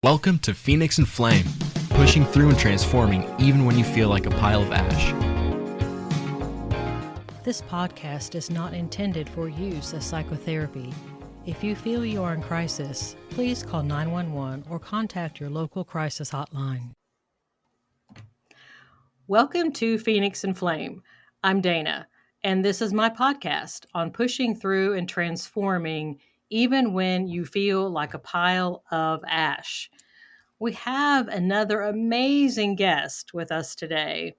Welcome to Phoenix and Flame, pushing through and transforming even when you feel like a pile of ash. This podcast is not intended for use as psychotherapy. If you feel you are in crisis, please call 911 or contact your local crisis hotline. Welcome to Phoenix and Flame. I'm Dana, and this is my podcast on pushing through and transforming even when you feel like a pile of ash. We have another amazing guest with us today.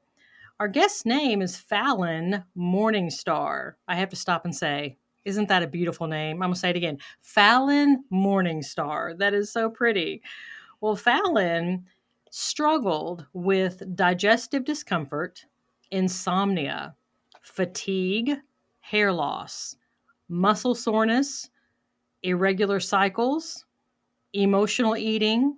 Our guest's name is Falyn Morningstar. I have to stop and say, isn't that a beautiful name? I'm going to say it again. Falyn Morningstar. That is so pretty. Well, Falyn struggled with digestive discomfort, insomnia, fatigue, hair loss, muscle soreness, irregular cycles, emotional eating,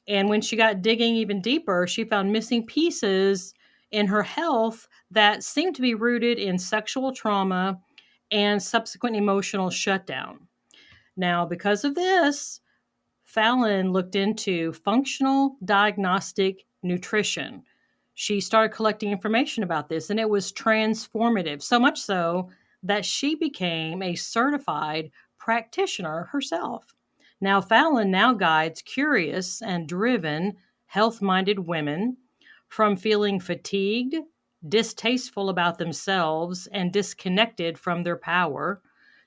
and when she got digging even deeper, she found missing pieces in her health that seemed to be rooted in sexual trauma and subsequent emotional shutdown. Now, because of this, Falyn looked into functional diagnostic nutrition. She started collecting information about this, and it was transformative, so much so that she became a certified practitioner herself. Now, Falyn now guides curious and driven, health-minded women from feeling fatigued, distasteful about themselves, and disconnected from their power,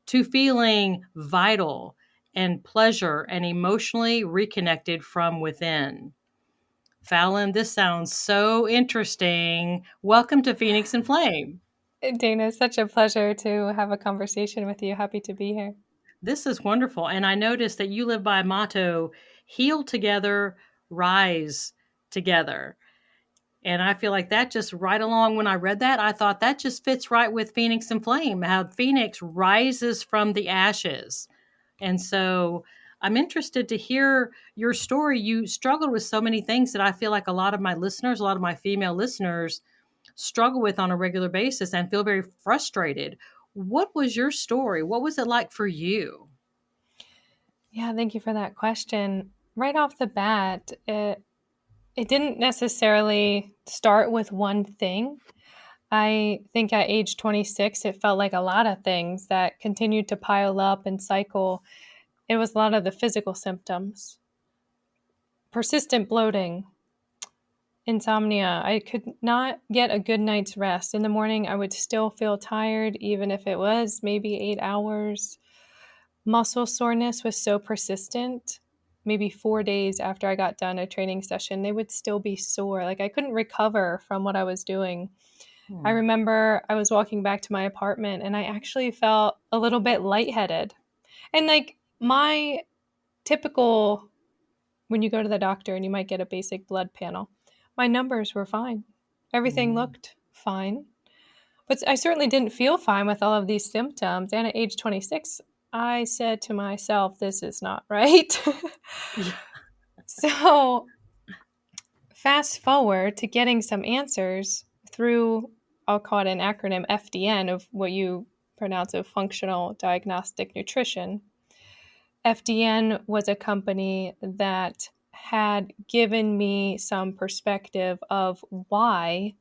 to feeling vital and pleasure and emotionally reconnected from within. Falyn, this sounds so interesting. Welcome to Phoenix and Flame. Dana, it's such a pleasure to have a conversation with you. Happy to be here. This is wonderful. And I noticed that you live by a motto, heal together, rise together. And I feel like that just right along when I read that, I thought that just fits right with Phoenix and Flame, how Phoenix rises from the ashes. And so I'm interested to hear your story. You struggled with so many things that I feel like a lot of my listeners, a lot of my female listeners struggle with on a regular basis and feel very frustrated. What was your story? What was it like for you? Yeah, thank you for that question. Right off the bat, it didn't necessarily start with one thing. I think at age 26, it felt like a lot of things that continued to pile up and cycle. It was a lot of the physical symptoms. Persistent bloating, insomnia. I could not get a good night's rest. In the morning, I would still feel tired, even if it was maybe 8 hours. Muscle soreness was so persistent. Maybe 4 days after I got done a training session, they would still be sore. Like I couldn't recover from what I was doing. I remember I was walking back to my apartment and I actually felt a little bit lightheaded. And like my typical, when you go to the doctor and you might get a basic blood panel, my numbers were fine. Everything looked fine. But I certainly didn't feel fine with all of these symptoms. And at age 26, I said to myself, this is not right. Yeah. So fast forward to getting some answers through, I'll call it an acronym FDN, of what you pronounce of Functional Diagnostic Nutrition. FDN was a company that had given me some perspective of why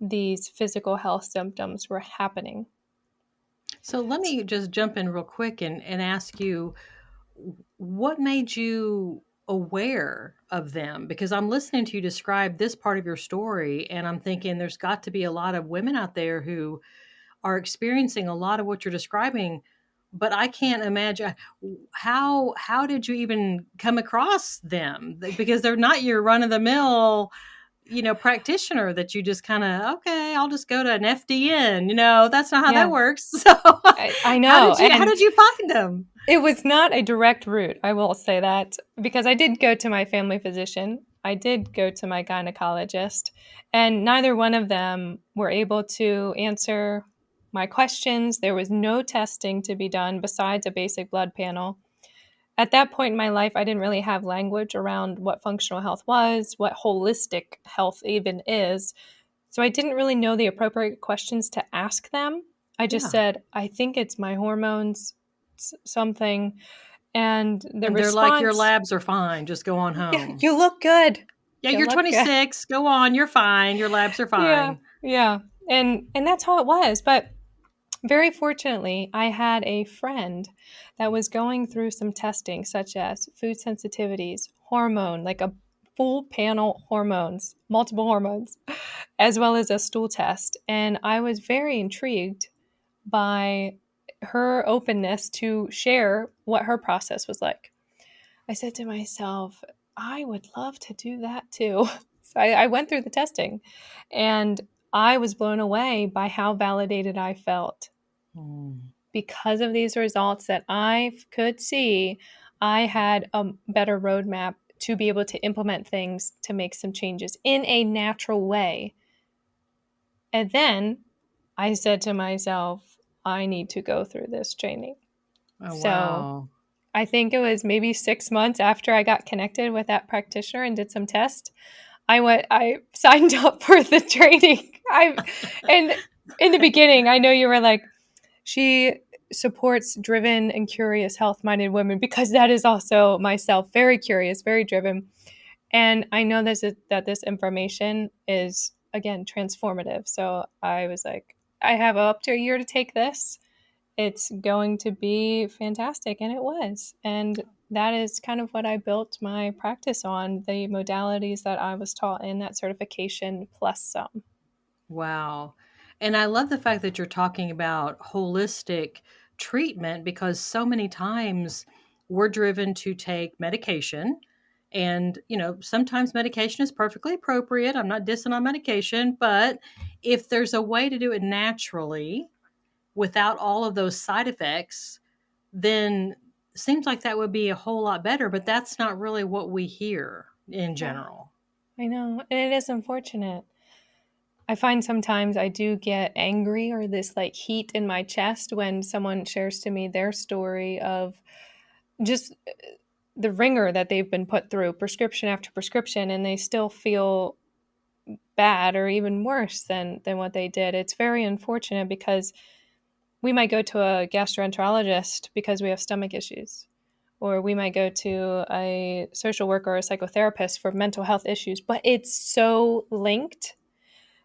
these physical health symptoms were happening. So let me just jump in real quick and ask you, what made you aware of them? Because I'm listening to you describe this part of your story, and I'm thinking there's got to be a lot of women out there who are experiencing a lot of what you're describing, but I can't imagine how did you even come across them? Because they're not your run of the mill, practitioner that you just kind of, okay, I'll just go to an FDN. That's not how that works. So I know. How did you find them? It was not a direct route, I will say that, because I did go to my family physician. I did go to my gynecologist, and neither one of them were able to answer my questions. There was no testing to be done besides a basic blood panel. At that point in my life, I didn't really have language around what functional health was, what holistic health even is. So I didn't really know the appropriate questions to ask them. I just said, I think it's my hormones, something. And the And they're like, your response, labs are fine. Just go on yeah, home. you look good. Yeah, You you're look good. 26. Go on. You're fine. Your labs are Yeah, fine. yeah. And that's how it was. But very fortunately, I had a friend that was going through some testing, such as food sensitivities, hormone, like a full panel hormones, multiple hormones, as well as a stool test. And I was very intrigued by her openness to share what her process was like. I said to myself, I would love to do that too. So I went through the testing, and I was blown away by how validated I felt. Because of these results that I could see, I had a better roadmap to be able to implement things to make some changes in a natural way. And then I said to myself, I need to go through this training. Oh, So wow. I think it was maybe 6 months after I got connected with that practitioner and did some tests. I signed up for the training. And in the beginning, I know you were like, she supports driven and curious, health-minded women, because that is also myself, very curious, very driven. And I know that this information is, again, transformative. So I was like, I have up to a year to take this. It's going to be fantastic. And it was. And that is kind of what I built my practice on, the modalities that I was taught in that certification plus some. Wow. And I love the fact that you're talking about holistic treatment, because so many times we're driven to take medication. And, sometimes medication is perfectly appropriate. I'm not dissing on medication, but if there's a way to do it naturally without all of those side effects, then seems like that would be a whole lot better. But that's not really what we hear in Yeah, general. I know. And it is unfortunate. I find sometimes I do get angry or this like heat in my chest when someone shares to me their story of just the ringer that they've been put through, prescription after prescription, and they still feel bad or even worse than what they did. It's very unfortunate because we might go to a gastroenterologist because we have stomach issues, or we might go to a social worker or a psychotherapist for mental health issues, but it's so linked.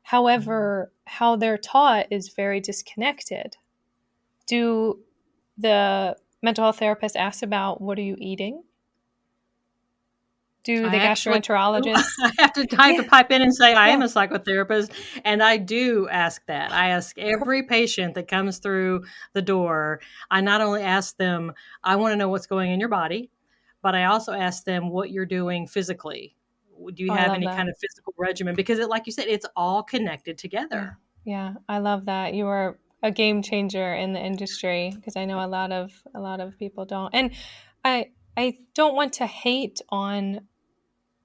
However, how they're taught is very disconnected. Do the mental health therapists ask about what are you eating? Do I the actually gastroenterologists? I have to Yeah, pipe in and say I am yeah, a psychotherapist, and I do ask that. I ask every perfect. patient that comes through the door. I not only ask them, I want to know what's going in your body, but I also ask them what you're doing physically. Do you Oh, I have love any that. kind of physical regimen? Because like you said, it's all connected Yeah, together. yeah, I love that. You are a game changer in the industry because I know a lot of people don't. And I don't want to hate on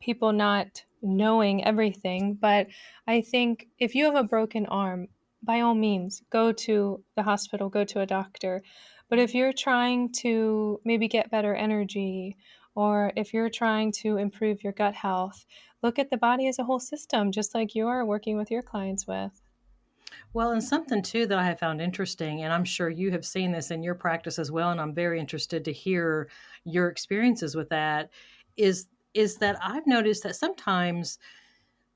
people not knowing everything, but I think if you have a broken arm, by all means, go to the hospital, go to a doctor. But if you're trying to maybe get better energy, or if you're trying to improve your gut health, look at the body as a whole system, just like you are working with your clients with. Well, and something too that I have found interesting, and I'm sure you have seen this in your practice as well, and I'm very interested to hear your experiences with that, is that I've noticed that sometimes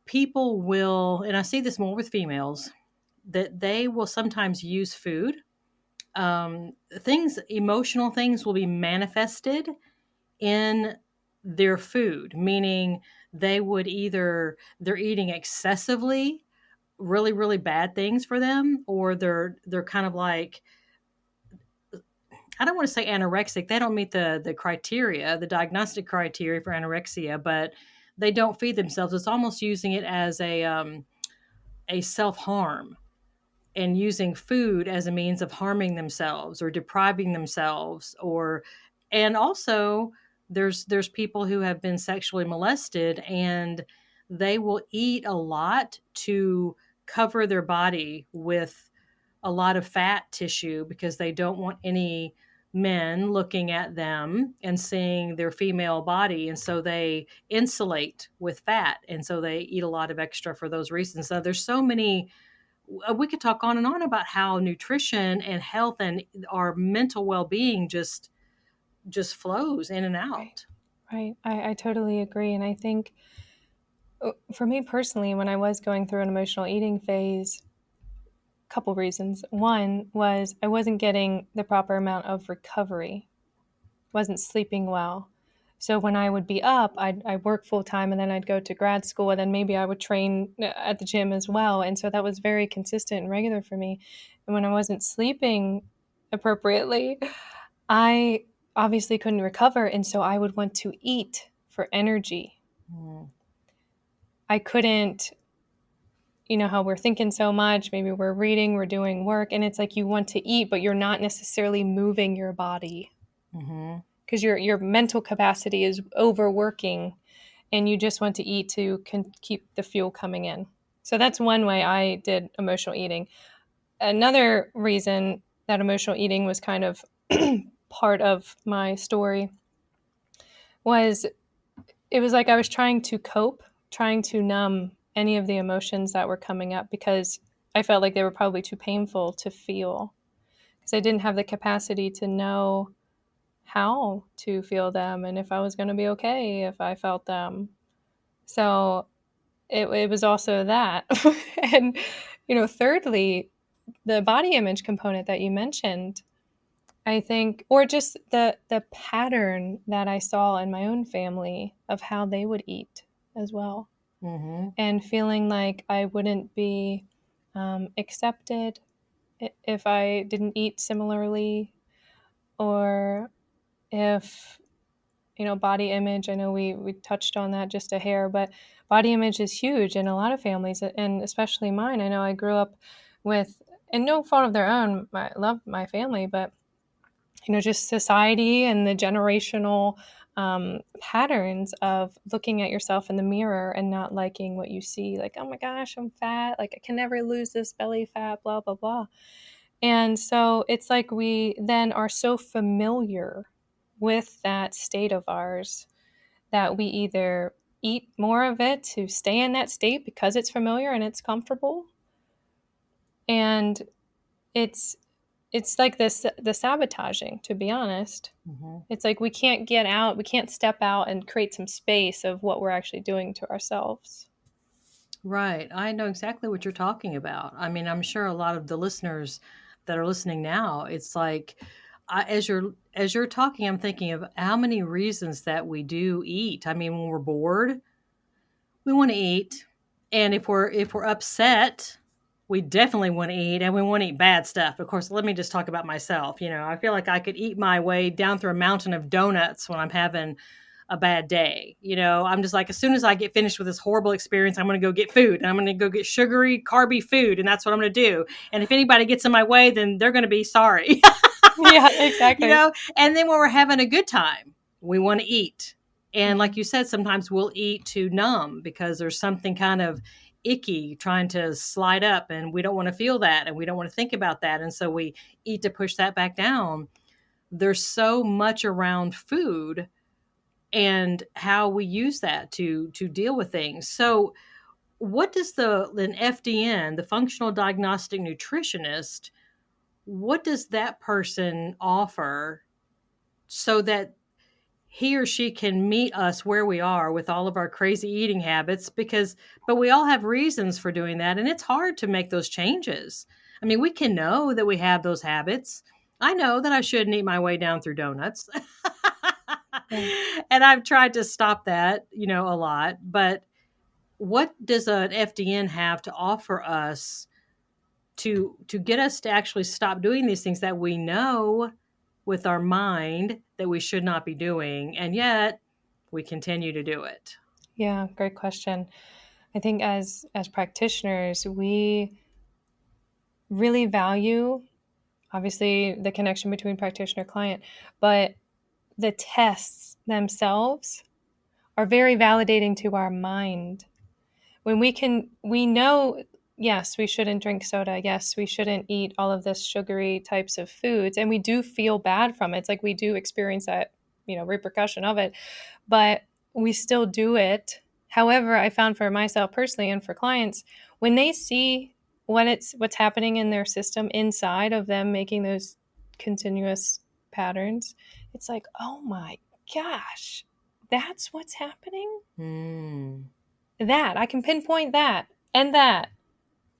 people will, and I see this more with females, that they will sometimes use food. Emotional things will be manifested in their food, meaning they're eating excessively really really bad things for them, or they're kind of like, I don't want to say anorexic. They don't meet the criteria, the diagnostic criteria for anorexia, but they don't feed themselves. It's almost using it as a self harm, and using food as a means of harming themselves or depriving themselves. Or and also there's people who have been sexually molested, and they will eat a lot to cover their body with a lot of fat tissue, because they don't want any men looking at them and seeing their female body, and so they insulate with fat, and so they eat a lot of extra for those reasons. So there's so many, we could talk on and on about how nutrition and health and our mental well-being just just flows in and out. Right. I totally agree. And I think for me personally, when I was going through an emotional eating phase, a couple reasons. One was I wasn't getting the proper amount of recovery, wasn't sleeping well. So when I would be up, I'd work full time, and then I'd go to grad school, and then maybe I would train at the gym as well. And so that was very consistent and regular for me. And when I wasn't sleeping appropriately, I obviously couldn't recover. And so I would want to eat for energy. I couldn't, you know, how we're thinking so much, maybe we're reading, we're doing work, and it's like you want to eat, but you're not necessarily moving your body because your mental capacity is overworking, and you just want to eat to keep the fuel coming in. So that's one way I did emotional eating. Another reason that emotional eating was kind of part of my story was it was like I was trying to cope, trying to numb any of the emotions that were coming up because I felt like they were probably too painful to feel because I didn't have the capacity to know how to feel them and if I was going to be okay if I felt them. So it was also that. And, you know, thirdly, the body image component that you mentioned, I think, or just the pattern that I saw in my own family of how they would eat as well. And feeling like I wouldn't be accepted if I didn't eat similarly, or if, you know, body image, I know we touched on that just a hair, but body image is huge in a lot of families, and especially mine. I know I grew up with, and no fault of their own, I love my family, but, you know, just society and the generational patterns of looking at yourself in the mirror and not liking what you see. Like, oh my gosh, I'm fat. Like, I can never lose this belly fat, blah, blah, blah. And so it's like we then are so familiar with that state of ours that we either eat more of it to stay in that state because it's familiar and it's comfortable. And it's like the sabotaging, to be honest. It's like we can't get out, we can't step out and create some space of what we're actually doing to ourselves. Right. I know exactly what you're talking about. I mean, I'm sure a lot of the listeners that are listening now, it's like as you're talking, I'm thinking of how many reasons that we do eat. I mean, when we're bored, we want to eat, and if we're upset, we definitely want to eat, and we want to eat bad stuff. Of course, let me just talk about myself. You know, I feel like I could eat my way down through a mountain of donuts when I'm having a bad day. You know, I'm just like, as soon as I get finished with this horrible experience, I'm going to go get food, and I'm going to go get sugary, carby food, and that's what I'm going to do. And if anybody gets in my way, then they're going to be sorry. Yeah, exactly. You know, and then when we're having a good time, we want to eat. And like you said, sometimes we'll eat to numb because there's something kind of icky trying to slide up, and we don't want to feel that, and we don't want to think about that. And so we eat to push that back down. There's so much around food and how we use that to deal with things. So what does an FDN, the functional diagnostic nutritionist, what does that person offer so that he or she can meet us where we are with all of our crazy eating habits? But we all have reasons for doing that, and it's hard to make those changes. I mean, we can know that we have those habits. I know that I shouldn't eat my way down through donuts. And I've tried to stop that, you know, a lot. But what does an FDN have to offer us to get us to actually stop doing these things that we know with our mind that we should not be doing, and yet we continue to do it? Yeah, great question. I think as practitioners, we really value, obviously, the connection between practitioner client, but the tests themselves are very validating to our mind. When we know, yes, we shouldn't drink soda. Yes, we shouldn't eat all of this sugary types of foods. And we do feel bad from it. It's like we do experience that, you know, repercussion of it, but we still do it. However, I found for myself personally and for clients, when they see what's happening in their system inside of them making those continuous patterns, it's like, oh my gosh, that's what's happening? Mm. That, I can pinpoint that and that.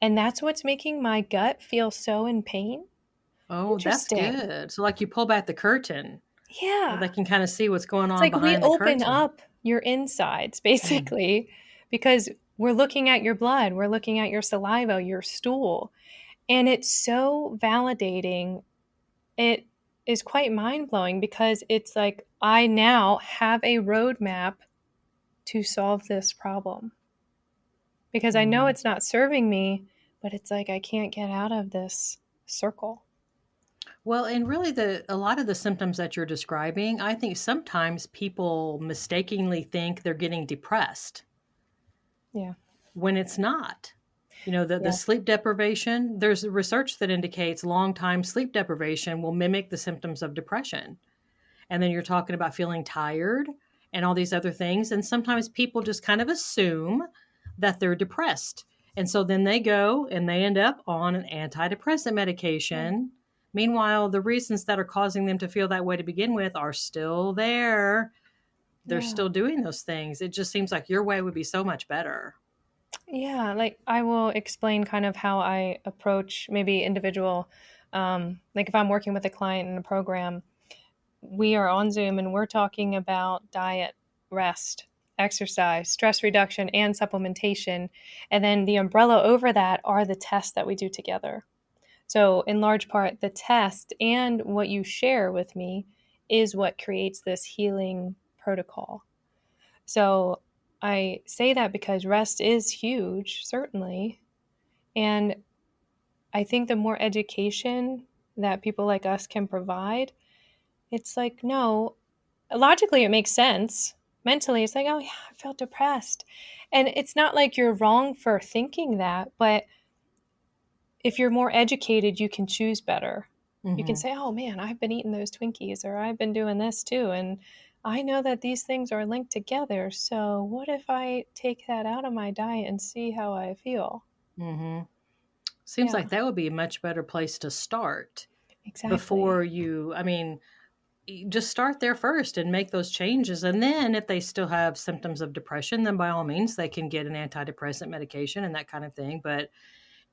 And that's what's making my gut feel so in pain? Oh, that's Interesting. good. So like you pull back the curtain, Yeah. they can kind of see what's going It's on like we behind the open curtain. up your insides, Mm. basically, because we're looking at your blood, we're looking at your saliva, your stool, and it's so validating. It is quite mind-blowing because it's like I now have a roadmap to solve this problem. Because I know Mm. it's not serving me, but it's like I can't get out of this circle. Well, and really a lot of the symptoms that you're describing, I think sometimes people mistakenly think they're getting depressed Yeah. when it's not. You know, the Yeah. sleep deprivation, there's research that indicates long time sleep deprivation will mimic the symptoms of depression. And then you're talking about feeling tired and all these other things. And sometimes people just kind of assume that they're depressed. And so then they go and they end up on an antidepressant Yeah. medication. Meanwhile, the reasons that are causing them to feel that way to begin with are still there. They're Yeah. still doing those things. It just seems like your way would be so much better. Yeah, like I will explain kind of how I approach maybe individual, like if I'm working with a client in a program, we are on Zoom and we're talking about diet, rest, exercise, stress reduction, and supplementation. And then the umbrella over that are the tests that we do together. So, in large part, the test and what you share with me is what creates this healing protocol. So, I say that because rest is huge, certainly. And I think the more education that people like us can provide, it's like, no, logically it makes sense. Mentally, it's like, oh, yeah, I felt depressed. And it's not like you're wrong for thinking that, but if you're more educated, you can choose better. You can Mm-hmm. say, oh man, I've been eating those Twinkies or I've been doing this too. And I know that these things are linked together. So what if I take that out of my diet and see how I feel? Mm-hmm. Seems Yeah, like that would be a much better place to start exactly. before just start there first and make those changes. And then if they still have symptoms of depression, then by all means, they can get an antidepressant medication and that kind of thing. But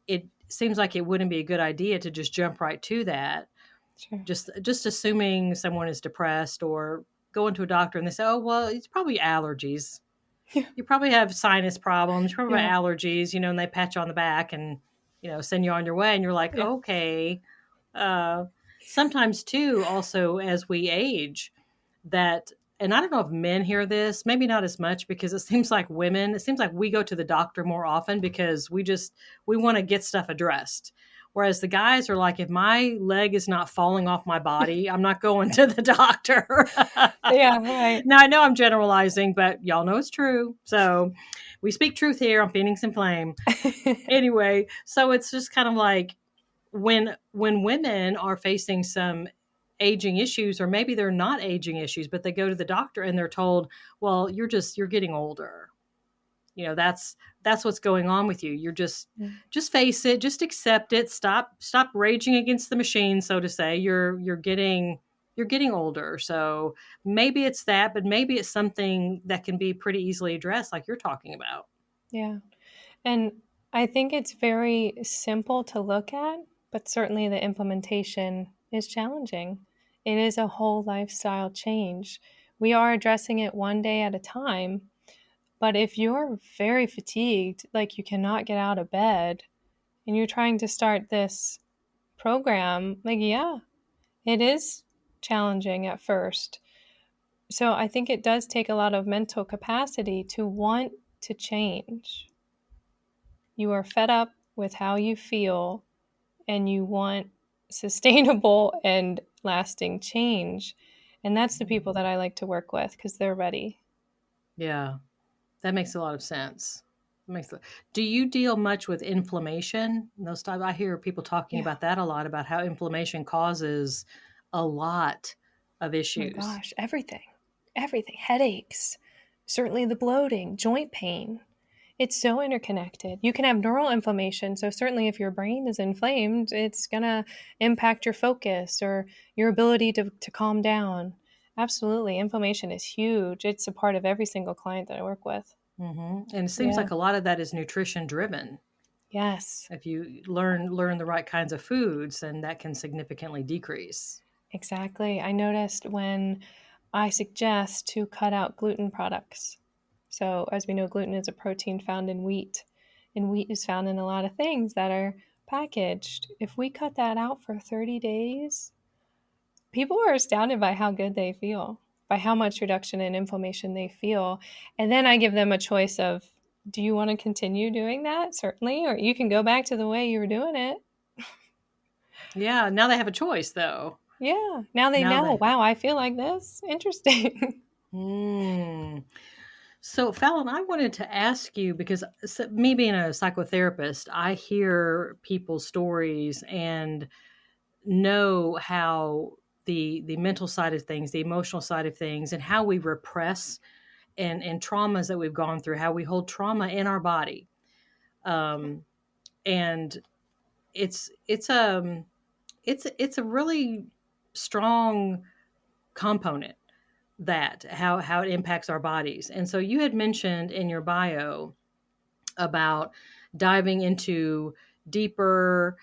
it seems like it wouldn't be a good idea to just jump right to that. Sure. Just assuming someone is depressed or going to a doctor and they say, oh, well, it's probably allergies. Yeah. You probably have sinus problems, you probably Yeah. have allergies, and they pat you on the back and, send you on your way. And you're like, Yeah. okay. Uh, Sometimes too, also as we age, that, and I don't know if men hear this, maybe not as much because it seems like we go to the doctor more often because we want to get stuff addressed. Whereas the guys are like, if my leg is not falling off my body, I'm not going to the doctor. Yeah, right. Now I know I'm generalizing, but y'all know it's true. So we speak truth here on Phoenix and Flame. Anyway, so it's just kind of like when women are facing some aging issues, or maybe they're not aging issues, but they go to the doctor and they're told, well, you're getting older. That's what's going on with you. Just face it, just accept it. Stop raging against the machine, so to say. You're getting older. So maybe it's that, but maybe it's something that can be pretty easily addressed, like you're talking about. Yeah. And I think it's very simple to look at, but certainly the implementation is challenging. It is a whole lifestyle change. We are addressing it one day at a time, but if you're very fatigued, like you cannot get out of bed, and you're trying to start this program, like, yeah, it is challenging at first. So I think it does take a lot of mental capacity to want to change. You are fed up with how you feel and you want sustainable and lasting change. And that's the people that I like to work with because they're ready. Yeah, that makes a lot of sense. Do you deal much with inflammation? Those type, I hear people talking Yeah. about that a lot, about how inflammation causes a lot of Oh my issues. gosh, everything. Everything. Headaches, certainly the bloating, joint pain. It's so interconnected. You can have neural inflammation. So, certainly, if your brain is inflamed, it's going to impact your focus or your ability to calm down. Absolutely. Inflammation is huge. It's a part of every single client that I work with. And it seems Yeah. like a lot of that is nutrition driven. Yes, If you learn the right kinds of foods, then that can significantly decrease. exactly. I noticed when I suggest to cut out gluten products. So, as we know, gluten is a protein found in wheat, and wheat is found in a lot of things that are packaged. If we cut that out for 30 days, people are astounded by how good they feel, by how much reduction in inflammation they feel. And then I give them a choice of, do you want to continue doing that? Certainly. Or you can go back to the way you were doing it. Yeah, now they have a choice, though. Yeah. Now they Now know, they. wow, I feel like this. Interesting. Mm. So, Fallon, I wanted to ask you because me being a psychotherapist, I hear people's stories and know how the mental side of things, the emotional side of things, and how we repress and traumas that we've gone through, how we hold trauma in our body, and it's it's a really strong component that how it impacts our bodies. And so you had mentioned in your bio about diving into deeper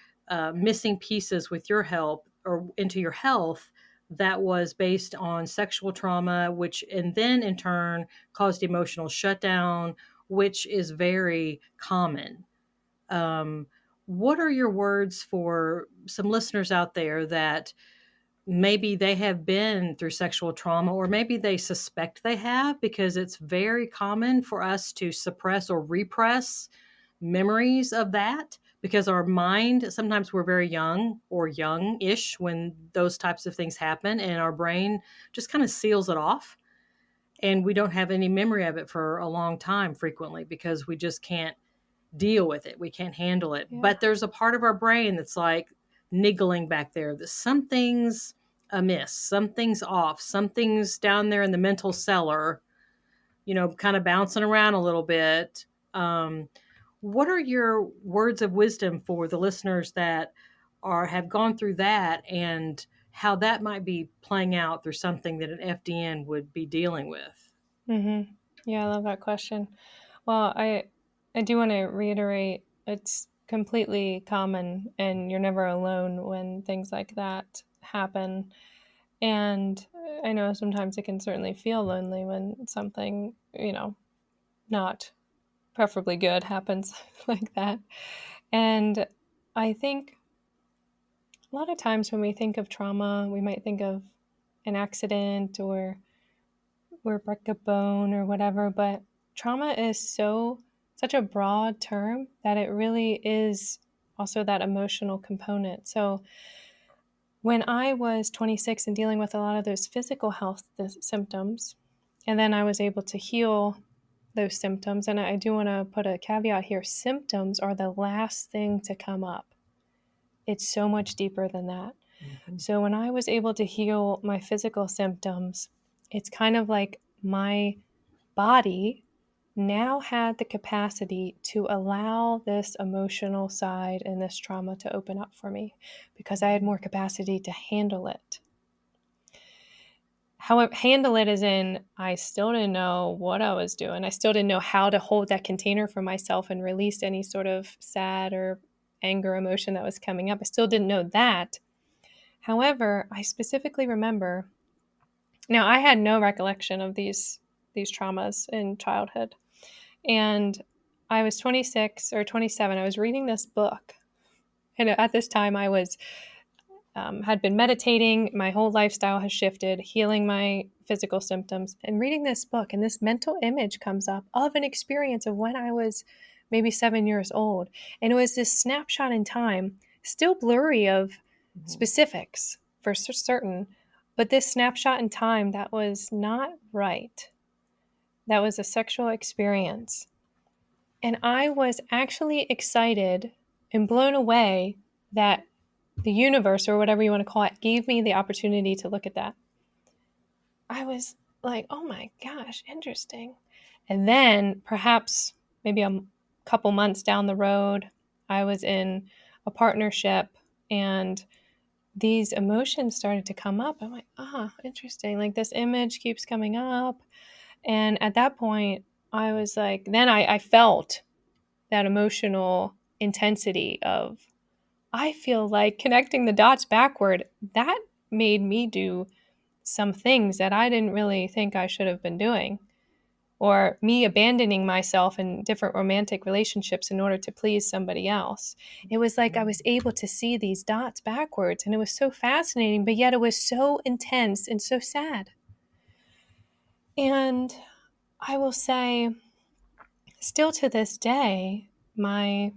missing pieces with your help or into your health that was based on sexual trauma, which and then in turn caused emotional shutdown, which is very common. um, what are your words for some listeners out there that maybe they have been through sexual trauma or maybe they suspect they have, because it's very common for us to suppress or repress memories of that because our mind, sometimes we're very young or young-ish when those types of things happen, and our brain just kind of seals it off, and we don't have any memory of it for a long time frequently because we just can't deal with it. We can't handle it. Yeah. But there's a part of our brain that's like niggling back there that something's amiss, something's off, something's down there in the mental cellar, kind of bouncing around a little bit. What are your words of wisdom for the listeners that have gone through that, and how that might be playing out through something that an FDN would be dealing with? Mm-hmm. Yeah, I love that question. Well, I do want to reiterate, it's completely common, and you're never alone when things like that happen. And I know sometimes it can certainly feel lonely when something, not preferably good happens like that. And I think a lot of times when we think of trauma, we might think of an accident or break a bone or whatever, but trauma is such a broad term that it really is also that emotional component. So when I was 26 and dealing with a lot of those physical health symptoms, and then I was able to heal those symptoms, and I do want to put a caveat here, symptoms are the last thing to come up. It's so much deeper than that. Mm-hmm. So when I was able to heal my physical symptoms, it's kind of like my body now had the capacity to allow this emotional side and this trauma to open up for me because I had more capacity to handle it. How handle it as in, I still didn't know what I was doing. I still didn't know how to hold that container for myself and release any sort of sad or anger emotion that was coming up. I still didn't know that. However, I specifically remember, now I had no recollection of these traumas in childhood. And I was 26 or 27. I was reading this book. And at this time, I was had been meditating. My whole lifestyle has shifted, healing my physical symptoms, and reading this book. And this mental image comes up of an experience of when I was maybe 7 years old. And it was this snapshot in time, still blurry of specifics for certain, but this snapshot in time that was not right. That was a sexual experience. And I was actually excited and blown away that the universe, or whatever you want to call it, gave me the opportunity to look at that. I was like, oh my gosh, interesting. And then perhaps maybe a couple months down the road, I was in a partnership, and these emotions started to come up. I'm like, interesting. Like this image keeps coming up. And at that point, I was like, then I felt that emotional intensity of, I feel like connecting the dots backward, that made me do some things that I didn't really think I should have been doing, or me abandoning myself in different romantic relationships in order to please somebody else. It was like I was able to see these dots backwards, and it was so fascinating, but yet it was so intense and so sad. And I will say, still to this day, my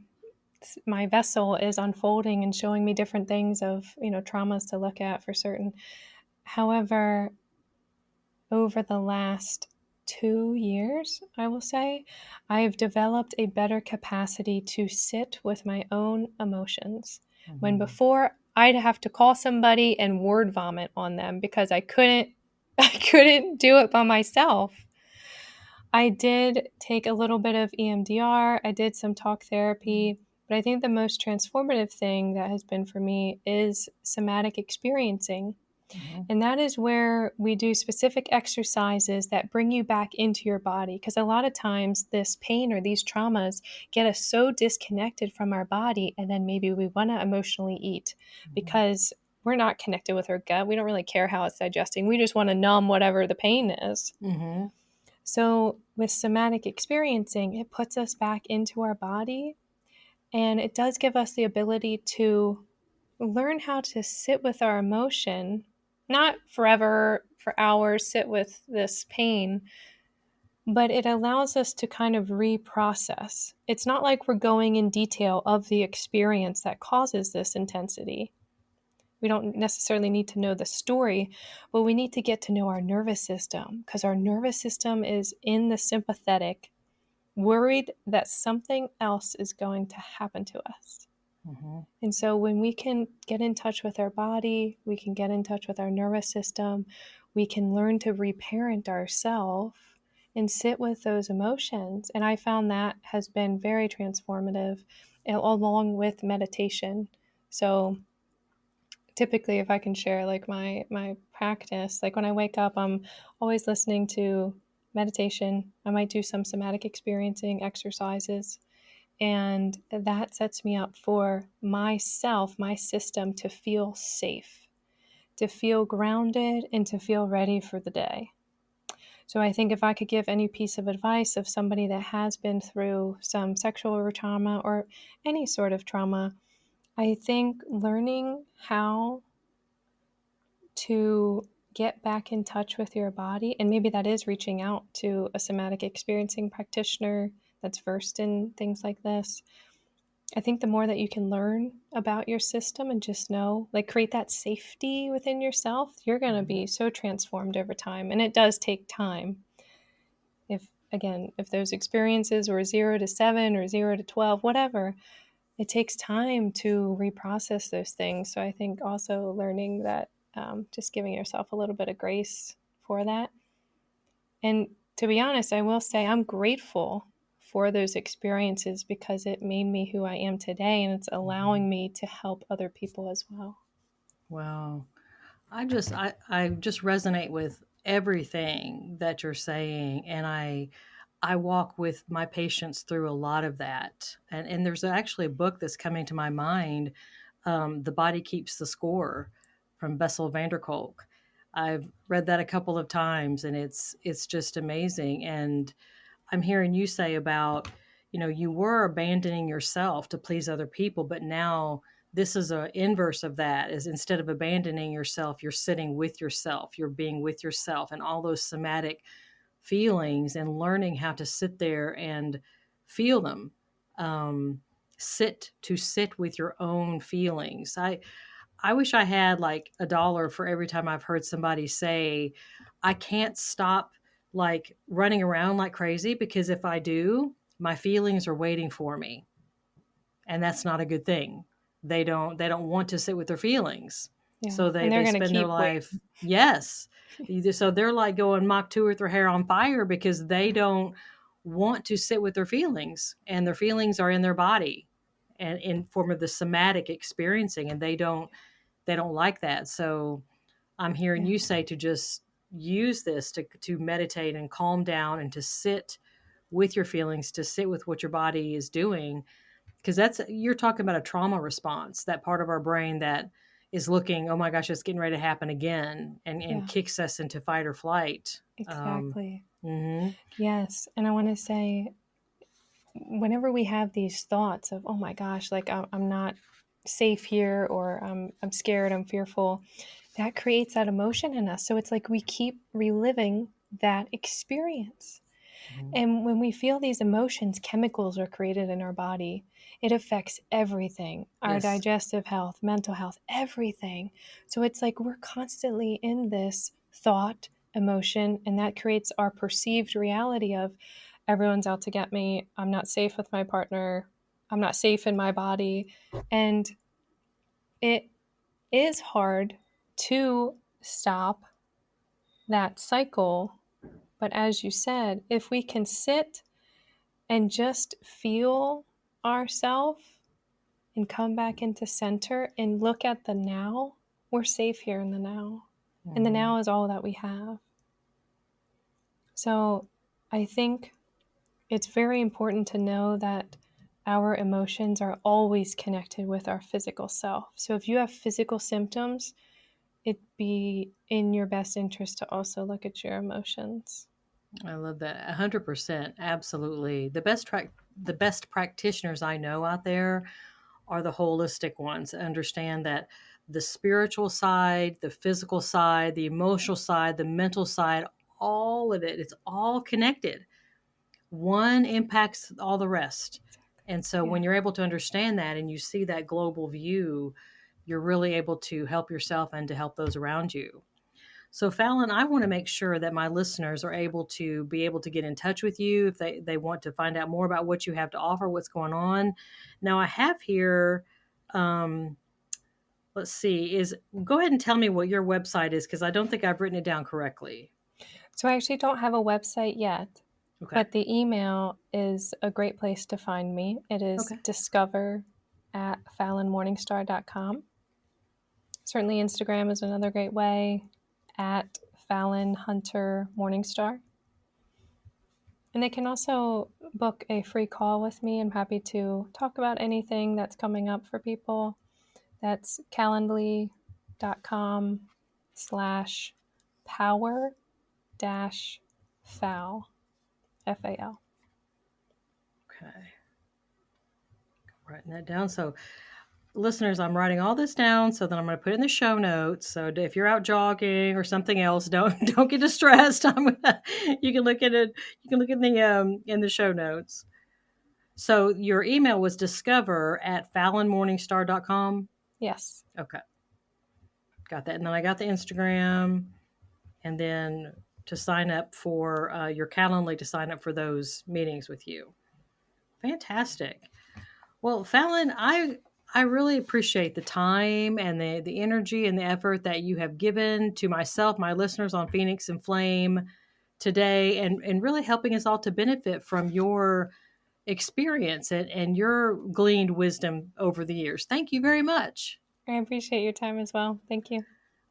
vessel is unfolding and showing me different things of, traumas to look at for certain. However, over the last 2 years, I will say, I've developed a better capacity to sit with my own emotions. Mm-hmm. When before I'd have to call somebody and word vomit on them because I couldn't do it by myself. I did take a little bit of EMDR. I did some talk therapy, but I think the most transformative thing that has been for me is somatic experiencing. Mm-hmm. And that is where we do specific exercises that bring you back into your body. Because a lot of times this pain or these traumas get us so disconnected from our body, and then maybe we want to emotionally eat because we're not connected with our gut. We don't really care how it's digesting. We just want to numb whatever the pain is. Mm-hmm. So with somatic experiencing, it puts us back into our body, and it does give us the ability to learn how to sit with our emotion, not forever, for hours, sit with this pain, but it allows us to kind of reprocess. It's not like we're going in detail of the experience that causes this intensity. We don't necessarily need to know the story, but we need to get to know our nervous system, because our nervous system is in the sympathetic, worried that something else is going to happen to us. Mm-hmm. And so when we can get in touch with our body, we can get in touch with our nervous system, we can learn to reparent ourselves and sit with those emotions. And I found that has been very transformative, along with meditation. So typically, if I can share like my practice, like when I wake up, I'm always listening to meditation. I might do some somatic experiencing exercises, and that sets me up for myself, my system, to feel safe, to feel grounded, and to feel ready for the day. So I think if I could give any piece of advice of somebody that has been through some sexual trauma or any sort of trauma, I think learning how to get back in touch with your body, and maybe that is reaching out to a somatic experiencing practitioner that's versed in things like this. I think the more that you can learn about your system and just know, like, create that safety within yourself, you're going to be so transformed over time. And it does take time. If those experiences were 0 to 7 or 0 to 12, whatever, it takes time to reprocess those things. So I think also learning that, just giving yourself a little bit of grace for that. And to be honest, I will say I'm grateful for those experiences, because it made me who I am today, and it's allowing me to help other people as well. Wow. I just resonate with everything that you're saying, and I walk with my patients through a lot of that. And there's actually a book that's coming to my mind, The Body Keeps the Score, from Bessel van der Kolk. I've read that a couple of times, and it's just amazing. And I'm hearing you say about, you were abandoning yourself to please other people, but now this is an inverse of that. Is instead of abandoning yourself, you're sitting with yourself, you're being with yourself and all those somatic feelings, and learning how to sit there and feel them. Sit with your own feelings. I wish I had like $1 for every time I've heard somebody say, I can't stop like running around like crazy, because if I do, my feelings are waiting for me. And that's not a good thing. They don't want to sit with their feelings. Yeah. So they spend their life. Yes. So they're like going Mach 2 with their hair on fire, because they don't want to sit with their feelings, and their feelings are in their body and in form of the somatic experiencing, and they don't they don't like that. So I'm hearing you say to just use this to meditate and calm down and to sit with your feelings, to sit with what your body is doing. Because you're talking about a trauma response, that part of our brain that is looking, oh my gosh, it's getting ready to happen again, and kicks us into fight or flight. Exactly. Mm-hmm. Yes. And I want to say, whenever we have these thoughts of, oh my gosh, like I'm not safe here, or I'm scared, I'm fearful, that creates that emotion in us. So it's like we keep reliving that experience. Mm-hmm. And when we feel these emotions, chemicals are created in our body. It affects everything, our Yes. digestive health, mental health, everything. So it's like we're constantly in this thought, emotion, and that creates our perceived reality of everyone's out to get me. I'm not safe with my partner. I'm not safe in my body. And it is hard to stop that cycle. But as you said, if we can sit and just feel ourselves and come back into center and look at the now, we're safe here in the now. Mm-hmm. And the now is all that we have. So I think it's very important to know that our emotions are always connected with our physical self. So if you have physical symptoms, it'd be in your best interest to also look at your emotions. I love that. 100%. Absolutely. The best practitioners I know out there are the holistic ones. Understand that the spiritual side, the physical side, the emotional side, the mental side, all of it's all connected. One impacts all the rest. And so when you're able to understand that and you see that global view, you're really able to help yourself and to help those around you. So, Falyn, I want to make sure that my listeners are able to get in touch with you if they want to find out more about what you have to offer, what's going on. Now, I have here, let's see, go ahead and tell me what your website is, because I don't think I've written it down correctly. So I actually don't have a website yet, Okay. but the email is a great place to find me. It is discover@falynmorningstar.com. Certainly Instagram is another great way, at Falyn Hunter Morningstar. And they can also book a free call with me. I'm happy to talk about anything that's coming up for people. That's calendly.com/power-fal, F-A-L. Okay. Writing that down. So, listeners, I'm writing all this down so that I'm going to put it in the show notes. So if you're out jogging or something else, don't get distressed. You can look at it. You can look in the show notes. So your email was discover@falynmorningstar.com. Yes. Okay, got that. And then I got the Instagram, and then to sign up for your Calendly, to sign up for those meetings with you. Fantastic. Well, Falyn, I really appreciate the time and the energy and the effort that you have given to myself, my listeners on Phoenix and Flame today, and really helping us all to benefit from your experience and your gleaned wisdom over the years. Thank you very much. I appreciate your time as well. Thank you.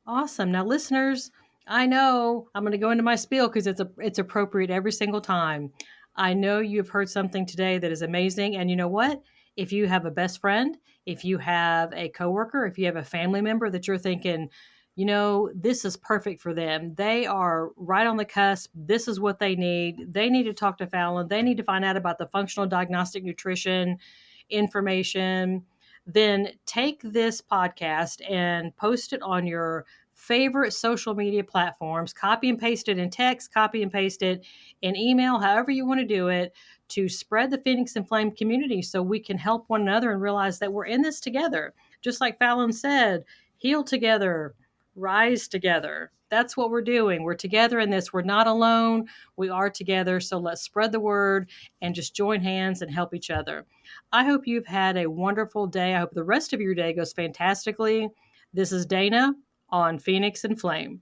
Awesome. Now, listeners, I know I'm going to go into my spiel because it's appropriate every single time. I know you've heard something today that is amazing. And you know what? If you have a best friend, if you have a coworker, if you have a family member that you're thinking, this is perfect for them. They are right on the cusp. This is what they need. They need to talk to Falyn. They need to find out about the functional diagnostic nutrition information. Then take this podcast and post it on your favorite social media platforms, copy and paste it in text, copy and paste it in email, however you want to do it, to spread the Phoenix and Flame community so we can help one another and realize that we're in this together. Just like Falyn said, heal together, rise together. That's what we're doing. We're together in this. We're not alone. We are together. So let's spread the word and just join hands and help each other. I hope you've had a wonderful day. I hope the rest of your day goes fantastically. This is Dana on Phoenix and Flame.